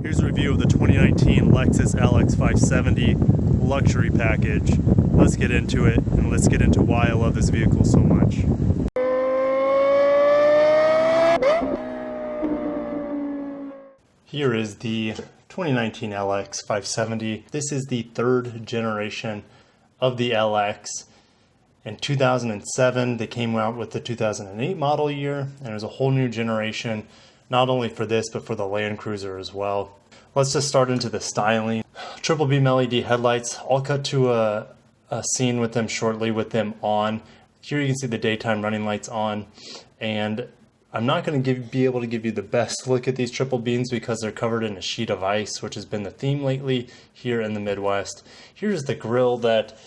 Here's a review of the 2019 Lexus LX 570 luxury package. Let's get into it, and let's get into why I love this vehicle so much. Here is the 2019 LX 570. This is the third generation of the LX. In 2007, they came out with the 2008 model year, and it was a whole new generation, not only for this, but for the Land Cruiser as well. Let's just start into the styling. Triple beam LED headlights. I'll cut to a scene with them shortly with them on. Here you can see the daytime running lights on, and I'm not going to be able to give you the best look at these triple beams because they're covered in a sheet of ice, which has been the theme lately here in the Midwest. Here's the grille that,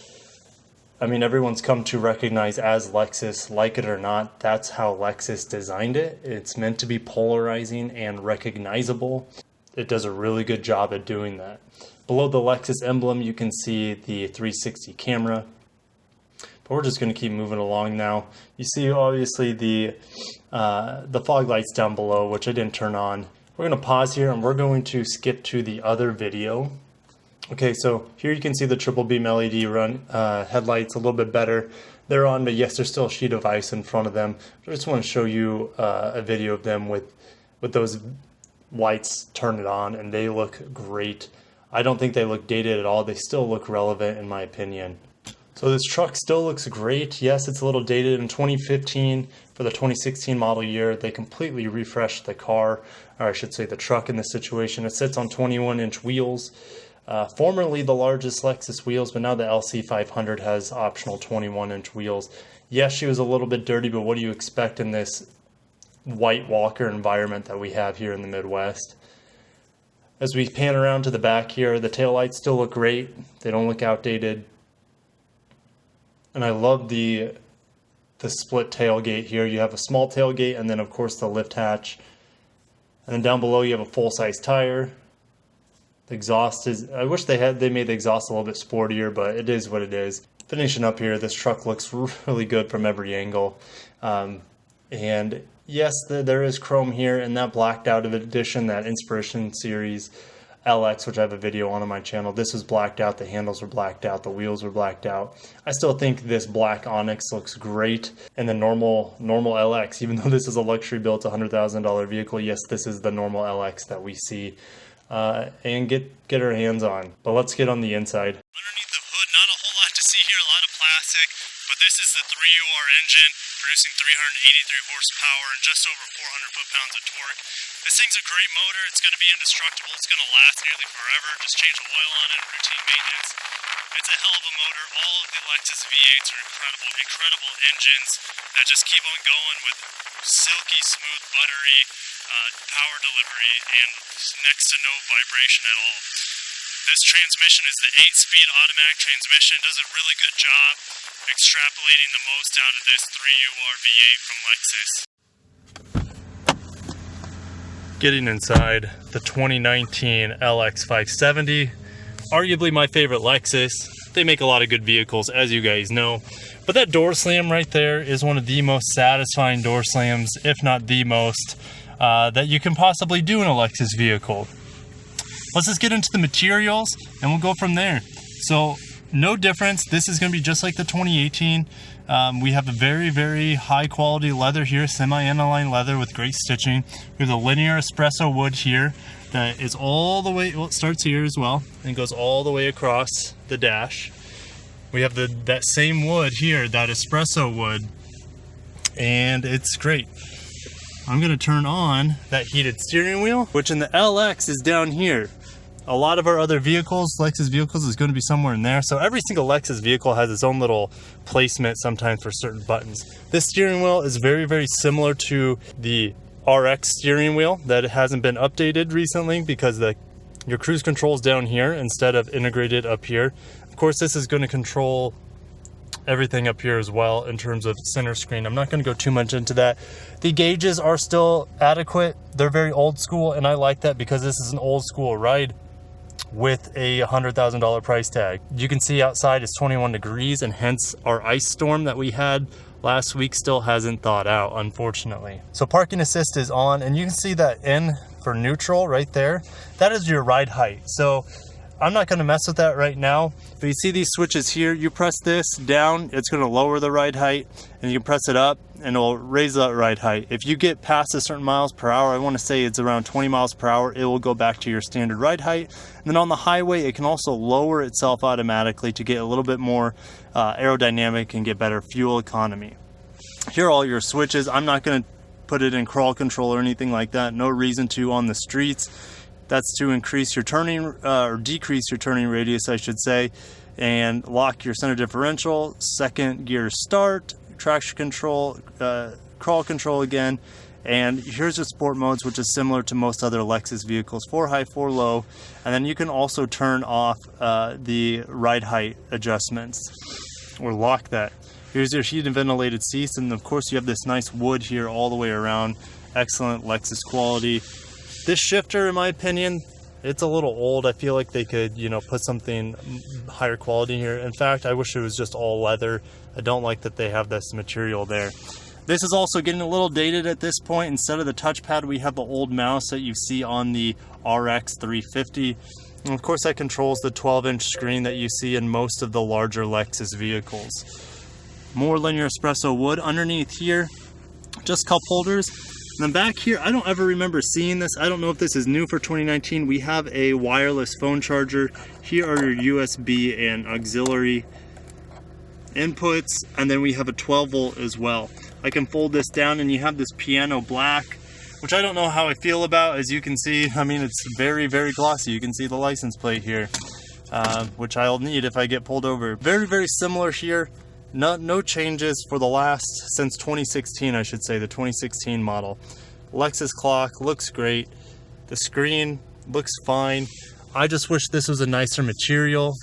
I mean, everyone's come to recognize as Lexus. Like it or not, that's how Lexus designed it. It's meant to be polarizing and recognizable. It does a really good job at doing that. Below the Lexus emblem, you can see the 360 camera. But we're just going to keep moving along now. You see, obviously, the fog lights down below, which I didn't turn on. We're going to pause here, and we're going to skip to the other video. Okay, so here you can see the triple beam LED headlights a little bit better. They're on, but yes, there's still a sheet of ice in front of them. I just want to show you a video of them with those lights turned on, and they look great. I don't think they look dated at all. They still look relevant in my opinion. So this truck still looks great. Yes, it's a little dated. In 2015, for the 2016 model year, they completely refreshed the car, or I should say the truck in this situation. It sits on 21-inch wheels. Formerly the largest Lexus wheels, but now the LC 500 has optional 21-inch wheels. Yes, she was a little bit dirty, but what do you expect in this white walker environment that we have here in the Midwest? As we pan around to the back here, the taillights still look great. They don't look outdated. And I love the split tailgate here. You have a small tailgate and then of course the lift hatch. And then down below you have a full-size tire. The exhaust is, I wish they made the exhaust a little bit sportier, but it is what it is. Finishing up here, this truck looks really good from every angle. And yes, there is chrome here, and that blacked out edition, that Inspiration Series LX, which I have a video on my channel. This was blacked out, the handles were blacked out, the wheels were blacked out. I still think this black Onyx looks great. And the normal LX, even though this is a luxury built $100,000 vehicle, yes, this is the normal LX that we see and get our hands on. But let's get on the inside. Underneath the hood, not a whole lot to see here, a lot of plastic, but this is the 3UR engine, producing 383 horsepower and just over 400 foot-pounds of torque. This thing's a great motor. It's going to be indestructible. It's going to last nearly forever. Just change the oil on it and routine maintenance. It's a hell of a motor. All of the Lexus V8s are incredible engines that just keep on going with silky, smooth, buttery power delivery and next to no vibration at all. This transmission is the 8-speed automatic transmission. It does a really good job extrapolating the most out of this 3UR V8 from Lexus. Getting inside the 2019 LX 570, arguably my favorite Lexus. They make a lot of good vehicles, as you guys know. But that door slam right there is one of the most satisfying door slams, if not the most, that you can possibly do in a Lexus vehicle. Let's just get into the materials and we'll go from there. So no difference. This is going to be just like the 2018. We have a very, very high quality leather here, semi-aniline leather with great stitching. We have the linear espresso wood here that is all the way, well, it starts here as well and goes all the way across the dash. We have that same wood here, that espresso wood, and it's great. I'm going to turn on that heated steering wheel, which in the LX is down here. A lot of our other vehicles, Lexus vehicles, is going to be somewhere in there. So every single Lexus vehicle has its own little placement sometimes for certain buttons. This steering wheel is very, very similar to the RX steering wheel that hasn't been updated recently because your cruise control is down here instead of integrated up here. Of course, this is going to control everything up here as well in terms of center screen. I'm not going to go too much into that. The gauges are still adequate. They're very old school, and I like that because this is an old school ride with a $100,000 price tag. You can see outside it's 21 degrees, and hence our ice storm that we had last week still hasn't thawed out, unfortunately. So parking assist is on, and you can see that in for neutral right there, that is your ride height. So I'm not going to mess with that right now, but you see these switches here, you press this down, it's going to lower the ride height, and you can press it up and it will raise that ride height. If you get past a certain miles per hour, I want to say it's around 20 miles per hour, it will go back to your standard ride height. And then on the highway, it can also lower itself automatically to get a little bit more aerodynamic and get better fuel economy. Here are all your switches. I'm not going to put it in crawl control or anything like that. No reason to on the streets. That's to increase your turning or decrease your turning radius, I should say, and lock your center differential, second gear start, traction control, crawl control again. And here's your sport modes, which is similar to most other Lexus vehicles, 4 high, 4 low. And then you can also turn off the ride height adjustments or lock that. Here's your heated and ventilated seats, and of course you have this nice wood here all the way around. Excellent Lexus quality. This shifter, in my opinion, it's a little old. I feel like they could, put something higher quality here. In fact, I wish it was just all leather. I don't like that they have this material there. This is also getting a little dated at this point. Instead of the touchpad, we have the old mouse that you see on the RX 350. And of course, that controls the 12-inch screen that you see in most of the larger Lexus vehicles. More linear espresso wood underneath here, just cup holders. And then back here, I don't ever remember seeing this. I don't know if this is new for 2019. We have a wireless phone charger. Here are your USB and auxiliary inputs, and then we have a 12 volt as well. I can fold this down and you have this piano black, which I don't know how I feel about. As you can see, I mean, it's very, very glossy. You can see the license plate here, which I'll need if I get pulled over. Very, very similar here. No changes for the last, since 2016, I should say, the 2016 model. Lexus clock looks great. The screen looks fine. I just wish this was a nicer material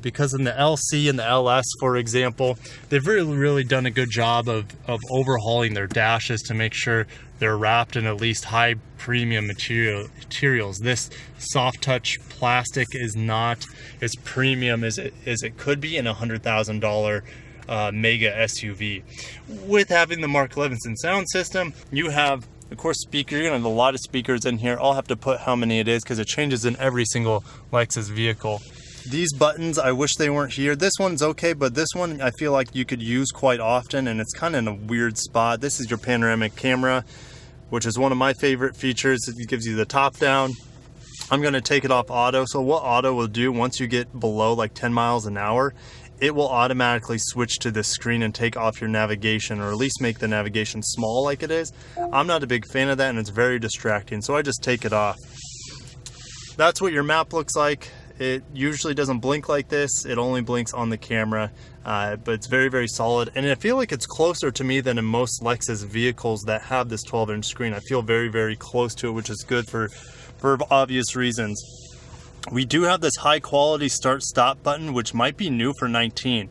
because in the LC and the LS, for example, they've really done a good job of overhauling their dashes to make sure they're wrapped in at least high premium materials. This soft touch plastic is not as premium as it could be in a $100,000 mega SUV. With having the Mark Levinson sound system, you have, of course, speaker. You're gonna have a lot of speakers in here. I'll have to put how many it is because it changes in every single Lexus vehicle. These buttons, I wish they weren't here. This one's okay, but this one I feel like you could use quite often, and it's kind of in a weird spot. This is your panoramic camera, which is one of my favorite features. It gives you the top down. I'm gonna take it off auto. So what auto will do, once you get below like 10 miles an hour, it will automatically switch to this screen and take off your navigation, or at least make the navigation small like it is. I'm not a big fan of that, and it's very distracting, so I just take it off. That's what your map looks like. It usually doesn't blink like this. It only blinks on the camera, but it's very, very solid. And I feel like it's closer to me than in most Lexus vehicles that have this 12-inch screen. I feel very, very close to it, which is good for obvious reasons. We do have this high quality start stop button, which might be new for 19,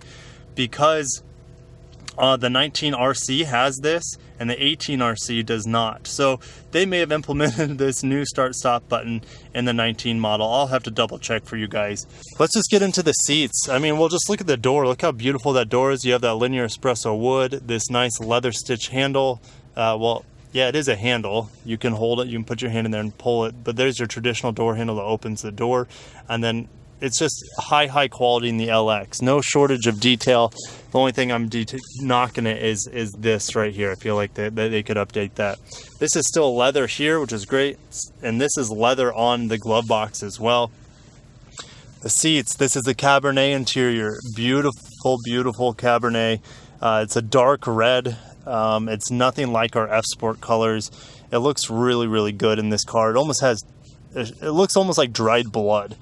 because the 19 RC has this and the 18 RC does not. So they may have implemented this new start stop button in the 19 model. I'll have to double check for you guys. Let's just get into the seats. I mean, we'll just look at the door. Look how beautiful that door is. You have that linear espresso wood, this nice leather stitch handle. Yeah, it is a handle. You can hold it, you can put your hand in there and pull it, but there's your traditional door handle that opens the door. And then it's just high quality in the LX. No shortage of detail. The only thing I'm knocking it is this right here. I feel like they could update that. This is still leather here, which is great. And this is leather on the glove box as well. The seats, this is the Cabernet interior. Beautiful, beautiful Cabernet. It's a dark red. It's nothing like our F Sport colors. It looks really, really good in this car. It looks almost like dried blood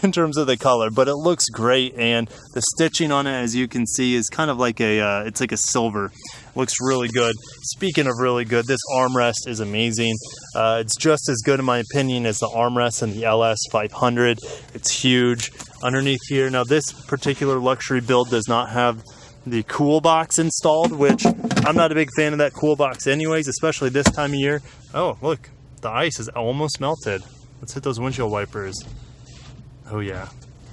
in terms of the color, but it looks great. And the stitching on it, as you can see, is kind of like it's like a silver. It looks really good. Speaking of really good, this armrest is amazing. It's just as good in my opinion as the armrest in the LS 500. It's huge. Underneath here, now this particular luxury build does not have the cool box installed, which I'm not a big fan of that cool box anyways, especially this time of year. Oh, look, the ice is almost melted. Let's hit those windshield wipers. Oh yeah.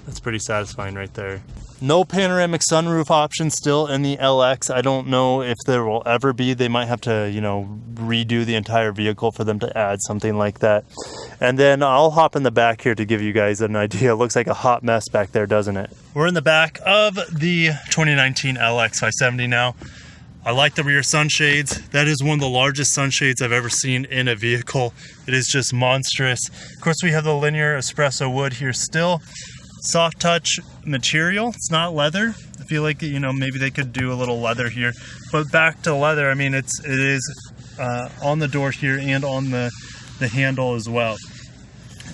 That's pretty satisfying right there. No panoramic sunroof option still in the LX. I don't know if there will ever be. They might have to, you know, redo the entire vehicle for them to add something like that. And then I'll hop in the back here to give you guys an idea. It looks like a hot mess back there, doesn't it? We're in the back of the 2019 LX 570 now. I like the rear sunshades. That is one of the largest sunshades I've ever seen in a vehicle. It is just monstrous. Of course, we have the linear espresso wood here still. Soft touch material. It's not leather. I feel like, you know, maybe they could do a little leather here. But back to leather, I mean, it is on the door here and on the handle as well.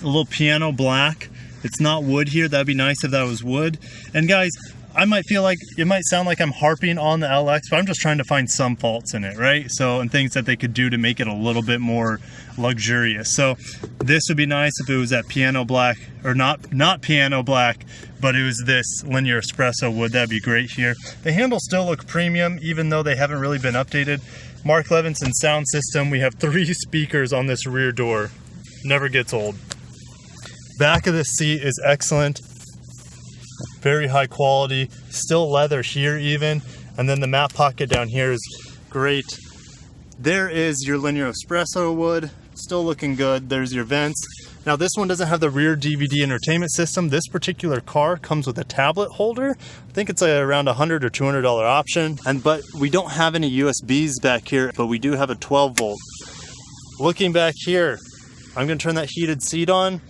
A little piano black. It's not wood here. That'd be nice if that was wood. And guys, I might feel like it might sound like I'm harping on the LX, but I'm just trying to find some faults in it, right? So, and things that they could do to make it a little bit more luxurious. So this would be nice if it was that piano black, or not piano black, but it was this linear espresso wood. That'd be great here. The handles still look premium, even though they haven't really been updated. Mark Levinson sound system. We have 3 speakers on this rear door. Never gets old. Back of this seat is excellent. Very high quality, still leather here even, and then the mat pocket down here is great. There is your linear espresso wood, still looking good. There's your vents. Now this one doesn't have the rear DVD entertainment system. This particular car comes with a tablet holder. I think it's around $100 or $200 option, but we don't have any USBs back here, but we do have a 12 volt. Looking back here, I'm gonna turn that heated seat on.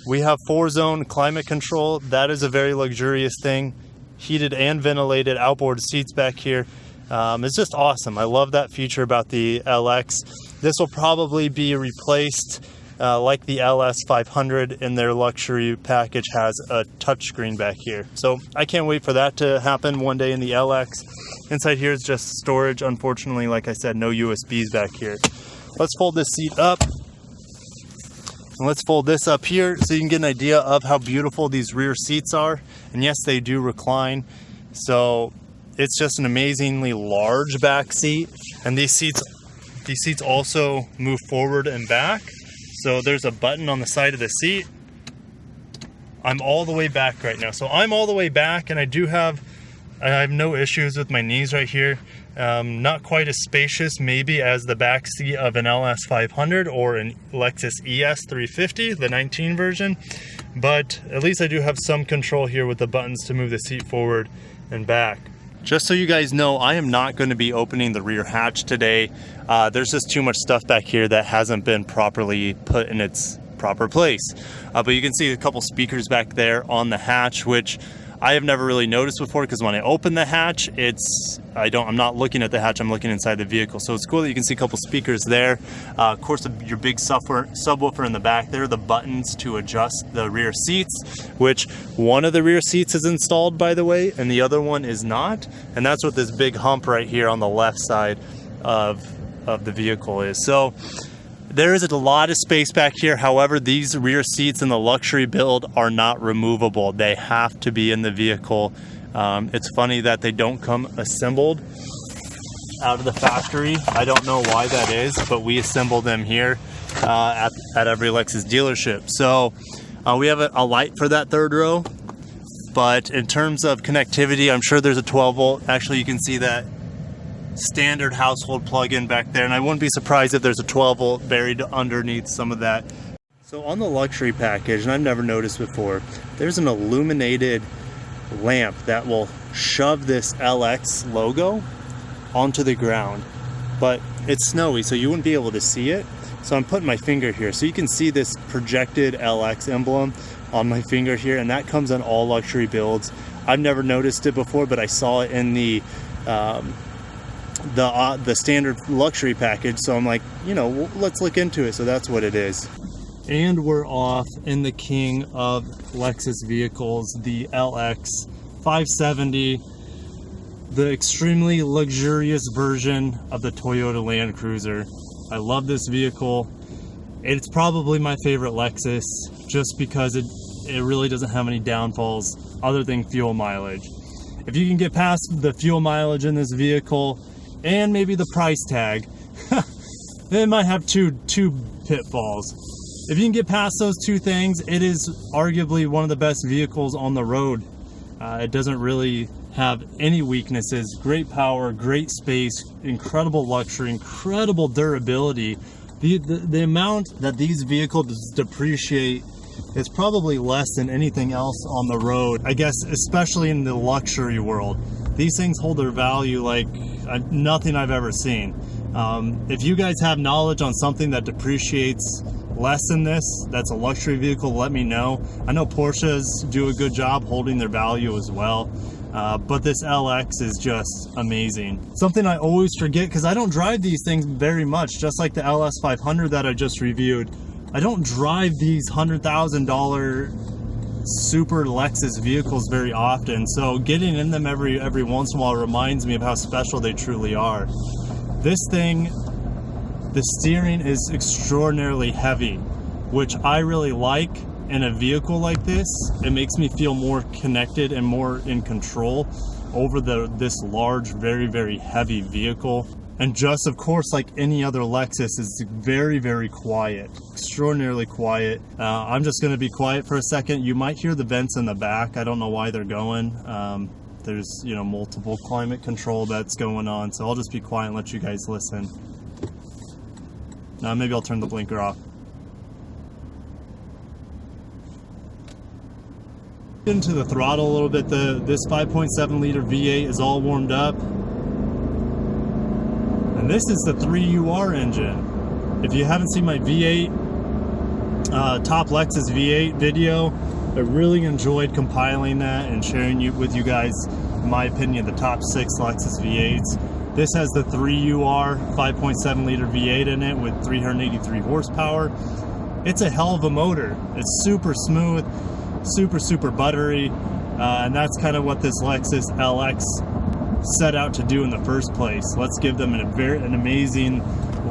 We have 4-zone climate control. That is a very luxurious thing. Heated and ventilated outboard seats back here. It's just awesome. I love that feature about the LX. This will probably be replaced like the LS 500 in their luxury package has a touchscreen back here. So I can't wait for that to happen one day in the LX. Inside here is just storage. Unfortunately, like I said, no USBs back here. Let's fold this seat up. And let's fold this up here so you can get an idea of how beautiful these rear seats are. And yes, they do recline. So it's just an amazingly large back seat. And these seats also move forward and back. So there's a button on the side of the seat. I'm all the way back right now. So I'm all the way back, and I have no issues with my knees right here. Not quite as spacious maybe as the back seat of an LS 500 or an Lexus ES 350, the 19 version, but at least I do have some control here with the buttons to move the seat forward and back. Just so you guys know, I am not going to be opening the rear hatch today. There's just too much stuff back here that hasn't been properly put in its proper place. But you can see a couple speakers back there on the hatch, which I have never really noticed before, because when I open the hatch, I'm not looking at the hatch, I'm looking inside the vehicle. So it's cool that you can see a couple speakers there. Of course, your big subwoofer in the back there, the buttons to adjust the rear seats, which one of the rear seats is installed, by the way, and the other one is not. And that's what this big hump right here on the left side of the vehicle is. So there is a lot of space back here. However, these rear seats in the luxury build are not removable. They have to be in the vehicle. It's funny that they don't come assembled out of the factory. I don't know why that is, but we assemble them here at every Lexus dealership. So we have a light for that third row, but in terms of connectivity, I'm sure there's a 12 volt. Actually, you can see that standard household plug-in back there, and I wouldn't be surprised if there's a 12 volt buried underneath some of that. So on the luxury package, and I've never noticed before, there's an illuminated lamp that will shove this LX logo onto the ground, but it's snowy, so you wouldn't be able to see it. So I'm putting my finger here so you can see this projected LX emblem on my finger here, and that comes on all luxury builds. I've never noticed it before, but I saw it in the standard luxury package, so I'm like, you know, let's look into it. So that's what it is. And we're off in the king of Lexus vehicles, the LX 570, the extremely luxurious version of the Toyota Land Cruiser. I love this vehicle. It's probably my favorite Lexus, just because it really doesn't have any downfalls other than fuel mileage. If you can get past the fuel mileage in this vehicle and maybe the price tag, it might have two pitfalls. If you can get past those two things, it is arguably one of the best vehicles on the road. It doesn't really have any weaknesses. Great power, great space, incredible luxury, incredible durability. The amount that these vehicles depreciate is probably less than anything else on the road. I guess especially in the luxury world. These things hold their value like nothing I've ever seen. If you guys have knowledge on something that depreciates less than this, that's a luxury vehicle, let me know. I know Porsches do a good job holding their value as well, but this LX is just amazing. Something I always forget, because I don't drive these things very much, just like the LS 500 that I just reviewed. I don't drive these $100,000 super Lexus vehicles very often, so getting in them every once in a while reminds me of how special they truly are. This thing, the steering is extraordinarily heavy, which I really like in a vehicle like this. It makes me feel more connected and more in control over this large, very, very heavy vehicle. And just, of course, like any other Lexus, is very, very quiet, extraordinarily quiet. I'm just going to be quiet for a second. You might hear the vents in the back. I don't know why they're going. There's, you know, multiple climate control that's going on, so I'll just be quiet and let you guys listen. Now maybe I'll turn the blinker off. Into the throttle a little bit. This 5.7 liter V8 is all warmed up. And this is the 3UR engine. If you haven't seen my V8, Top Lexus V8 video, I really enjoyed compiling that and sharing with you guys, in my opinion, the top 6 Lexus V8s. This has the 3UR 5.7 liter V8 in it with 383 horsepower. It's a hell of a motor. It's super smooth, super buttery, and that's kind of what this Lexus LX set out to do in the first place. Let's give them an amazing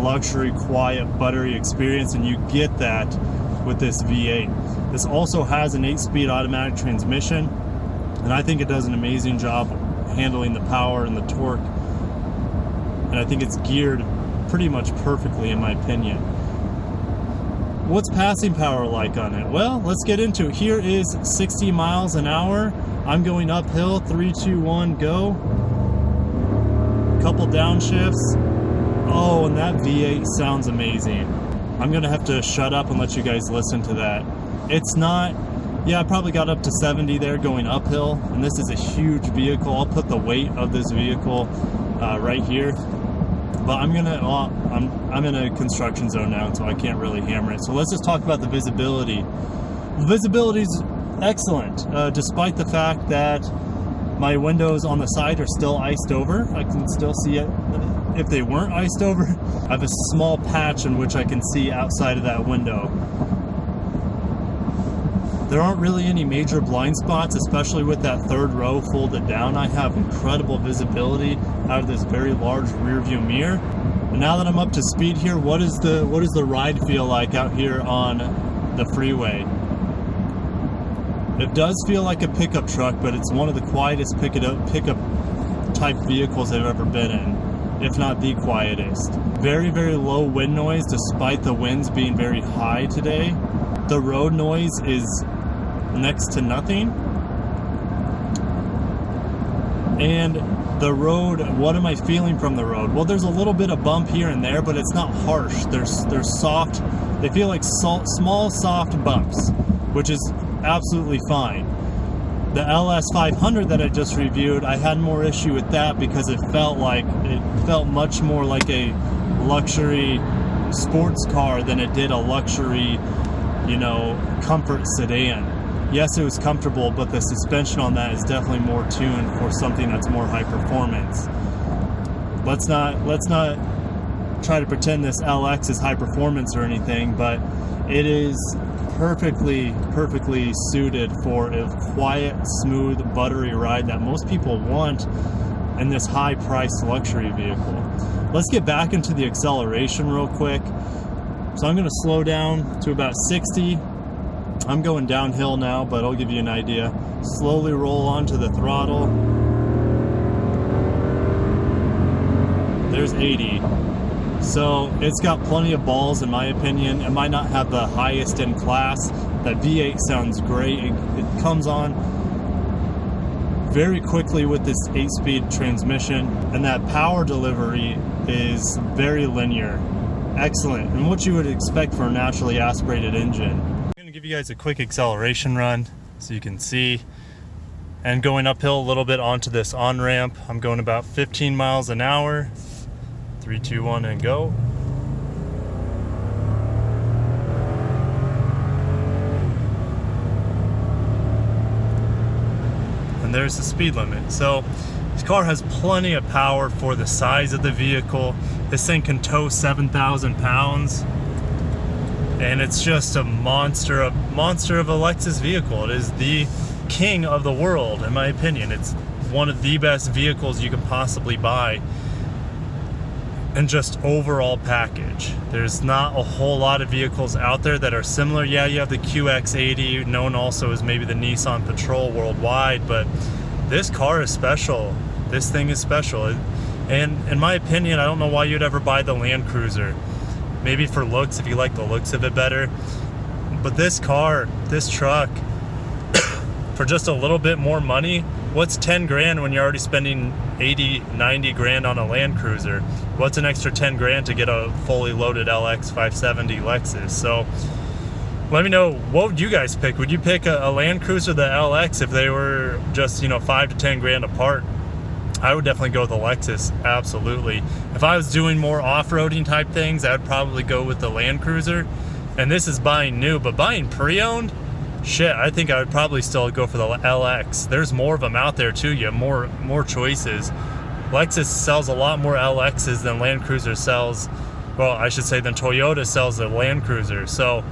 luxury, quiet, buttery experience, and you get that with this V8. This also has an 8-speed automatic transmission, and I think it does an amazing job handling the power and the torque, and I think it's geared pretty much perfectly in my opinion. What's passing power like on it? Well, let's get into it. Here is 60 miles an hour. I'm going uphill, 3, 2, 1, go. Couple downshifts. Oh, and that V8 sounds amazing. I'm gonna have to shut up and let you guys listen to that. It's not, yeah, I probably got up to 70 there going uphill, and this is a huge vehicle. I'll put the weight of this vehicle right here. But I'm in a construction zone now, so I can't really hammer it. So let's just talk about the visibility. Visibility's excellent, despite the fact that my windows on the side are still iced over. I can still see it if they weren't iced over. I have a small patch in which I can see outside of that window. There aren't really any major blind spots, especially with that third row folded down. I have incredible visibility out of this very large rear view mirror. And now that I'm up to speed here, what does the ride feel like out here on the freeway? It does feel like a pickup truck, but it's one of the quietest pickup type vehicles I've ever been in, if not the quietest. Very, very low wind noise, despite the winds being very high today. The road noise is next to nothing. And the road, what am I feeling from the road? Well, there's a little bit of bump here and there, but it's not harsh. They're soft. They feel like small, soft bumps, which is absolutely fine. The LS 500 that I just reviewed, I had more issue with that because it felt much more like a luxury sports car than it did a luxury, you know, comfort sedan. Yes, it was comfortable, but the suspension on that is definitely more tuned for something that's more high performance. Let's not try to pretend this LX is high performance or anything, but it is perfectly suited for a quiet, smooth, buttery ride that most people want in this high-priced luxury vehicle. Let's get back into the acceleration real quick. So I'm going to slow down to about 60. I'm going downhill now, but I'll give you an idea. Slowly roll onto the throttle. There's 80. So it's got plenty of balls in my opinion. It might not have the highest in class. That V8 sounds great. It comes on very quickly with this 8-speed transmission, and that power delivery is very linear. Excellent, and what you would expect for a naturally aspirated engine. I'm going to give you guys a quick acceleration run so you can see. And going uphill a little bit onto this on-ramp, I'm going about 15 miles an hour. 3, 2, 1, and go. And there's the speed limit. So this car has plenty of power for the size of the vehicle. This thing can tow 7,000 pounds. And it's just a monster of a Lexus vehicle. It is the king of the world, in my opinion. It's one of the best vehicles you can possibly buy. And just overall package. There's not a whole lot of vehicles out there that are similar. Yeah, you have the QX80, known also as maybe the Nissan Patrol worldwide, but this car is special. This thing is special. And in my opinion, I don't know why you'd ever buy the Land Cruiser. Maybe for looks, if you like the looks of it better. But this car, this truck, for just a little bit more money, what's 10 grand when you're already spending 80, 90 grand on a Land Cruiser? What's an extra 10 grand to get a fully loaded LX 570 Lexus? So let me know, what would you guys pick? Would you pick a Land Cruiser, the LX, if they were just, 5 to 10 grand apart? I would definitely go with the Lexus, absolutely. If I was doing more off-roading type things, I would probably go with the Land Cruiser. And this is buying new, but buying pre-owned, shit, I think I would probably still go for the LX. There's more of them out there too. You have more choices. Lexus sells a lot more LXs than Land Cruiser sells. Well, I should say than Toyota sells the Land Cruiser. So,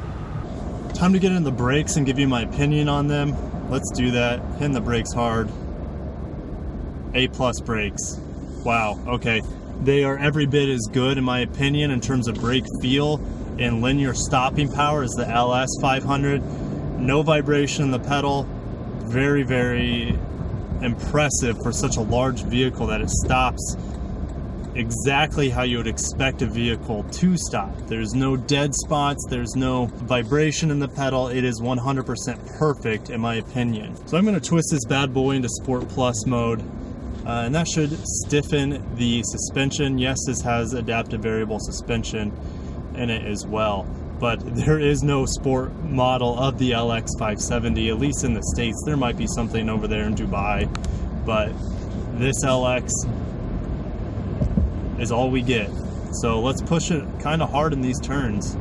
time to get in the brakes and give you my opinion on them. Let's do that. Hitting the brakes hard. A+ brakes. Wow. Okay. They are every bit as good in my opinion in terms of brake feel and linear stopping power as the LS 500. No vibration in the pedal. Very, very impressive for such a large vehicle that it stops exactly how you would expect a vehicle to stop. There's no dead spots. There's no vibration in the pedal. It is 100% perfect in my opinion. So I'm going to twist this bad boy into Sport Plus mode. And that should stiffen the suspension. Yes, this has adaptive variable suspension in it as well. But there is no sport model of the LX 570, at least in the States. There might be something over there in Dubai, but this LX is all we get. So let's push it kind of hard in these turns.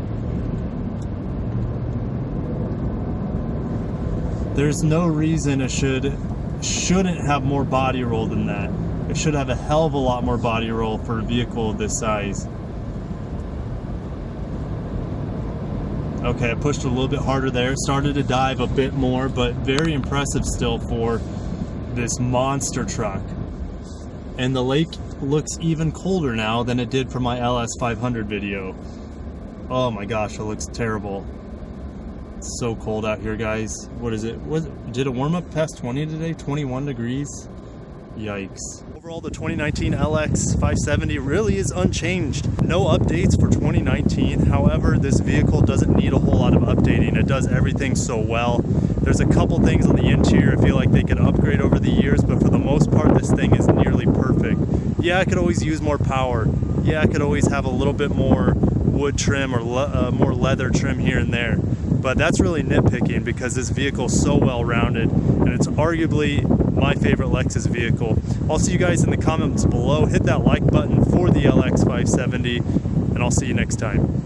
There's no reason it shouldn't have more body roll than that. It should have a hell of a lot more body roll for a vehicle of this size. Okay, I pushed a little bit harder there, started to dive a bit more, but very impressive still for this monster truck. And the lake looks even colder now than it did for my LS 500 video. Oh my gosh, it looks terrible. It's so cold out here, guys. What is it? Did it warm up past 20 today? 21 degrees? Yikes. Overall, the 2019 LX 570 really is unchanged. No updates for 2019. However, this vehicle doesn't need a whole lot of updating. It does everything so well. There's a couple things on the interior I feel like they could upgrade over the years, but for the most part, this thing is nearly perfect. Yeah, I could always use more power. Yeah, I could always have a little bit more wood trim or more leather trim here and there. But that's really nitpicking because this vehicle is so well rounded and it's arguably my favorite Lexus vehicle. I'll see you guys in the comments below. Hit that like button for the LX 570 and I'll see you next time.